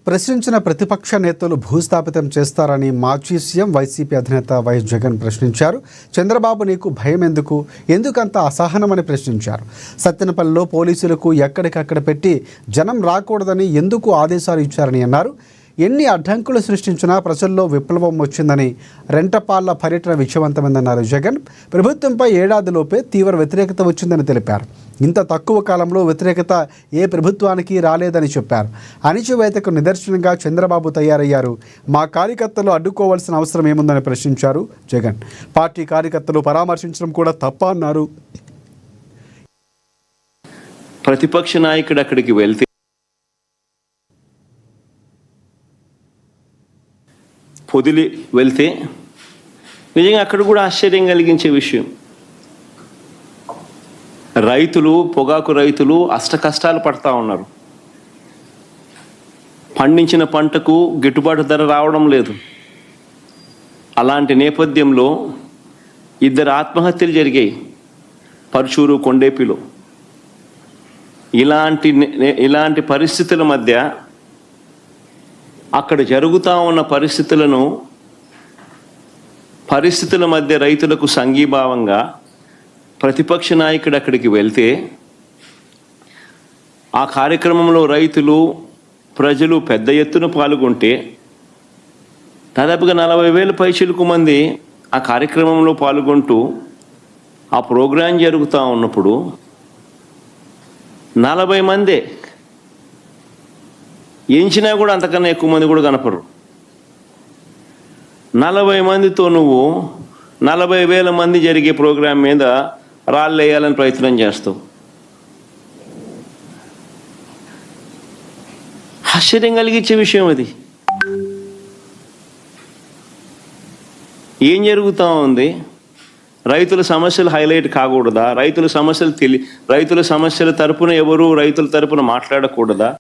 ప్రశ్నించిన ప్రతిపక్ష నేతలు భూస్థాపితం చేస్తారని మాజీ సీఎం వైసీపీ అధినేత వైఎస్ జగన్ ప్రశ్నించారు. చంద్రబాబు నీకు భయం ఎందుకంత అసహనమని ప్రశ్నించారు. సత్తెనపల్లిలో పోలీసులకు ఎక్కడికక్కడ పెట్టి జనం రాకూడదని ఎందుకు ఆదేశాలు ఇచ్చారని అన్నారు. ఎన్ని అడ్డంకులు సృష్టించినా ప్రజల్లో విప్లవం వచ్చిందని, రెంటపాళ్ల పర్యటన విజయవంతమైందన్నారు జగన్. ప్రభుత్వంపై ఏడాదిలోపే తీవ్ర వ్యతిరేకత వచ్చిందని తెలిపారు. ఇంత తక్కువ కాలంలో వ్యతిరేకత ఏ ప్రభుత్వానికి రాలేదని చెప్పారు. అణిచివేతకు నిదర్శనంగా చంద్రబాబు తయారయ్యారు. మా కార్యకర్తలు అడ్డుకోవాల్సిన అవసరం ఏముందని ప్రశ్నించారు జగన్. పార్టీ కార్యకర్తలు పరామర్శించడం కూడా తప్ప అన్నారు. ప్రతిపక్ష నాయకుడు అక్కడికి వెళ్తే పొదిలి వెళ్తే నిజంగా అక్కడ కూడా ఆశ్చర్యం కలిగించే విషయం, రైతులు, పొగాకు రైతులు అష్టకష్టాలు పడతా ఉన్నారు. పండించిన పంటకు గిట్టుబాటు ధర రావడం లేదు. అలాంటి నేపథ్యంలో 2 ఆత్మహత్యలు జరిగాయి పరుచూరు, కొండేపిలో. ఇలాంటి పరిస్థితుల మధ్య అక్కడ జరుగుతూ ఉన్న పరిస్థితుల మధ్య రైతులకు సంఘీభావంగా ప్రతిపక్ష నాయకుడు అక్కడికి వెళ్తే ఆ కార్యక్రమంలో రైతులు, ప్రజలు పెద్ద ఎత్తున పాల్గొంటే దాదాపుగా 40,000 పైచిలకు మంది ఆ కార్యక్రమంలో పాల్గొంటూ ఆ ప్రోగ్రాం జరుగుతూ ఉన్నప్పుడు 40 మందే, ఎంచినా కూడా అంతకన్నా ఎక్కువ మంది కూడా కనపడరు. 40 మందితో నువ్వు 40,000 మంది జరిగే ప్రోగ్రాం మీద రాళ్ళు వేయాలని ప్రయత్నం చేస్తావు. ఆశ్చర్యం కలిగించే విషయం అది. ఏం జరుగుతూ ఉంది? రైతుల సమస్యలు హైలైట్ కాకూడదా? రైతుల సమస్యల తరపున ఎవరు రైతుల తరపున మాట్లాడకూడదా?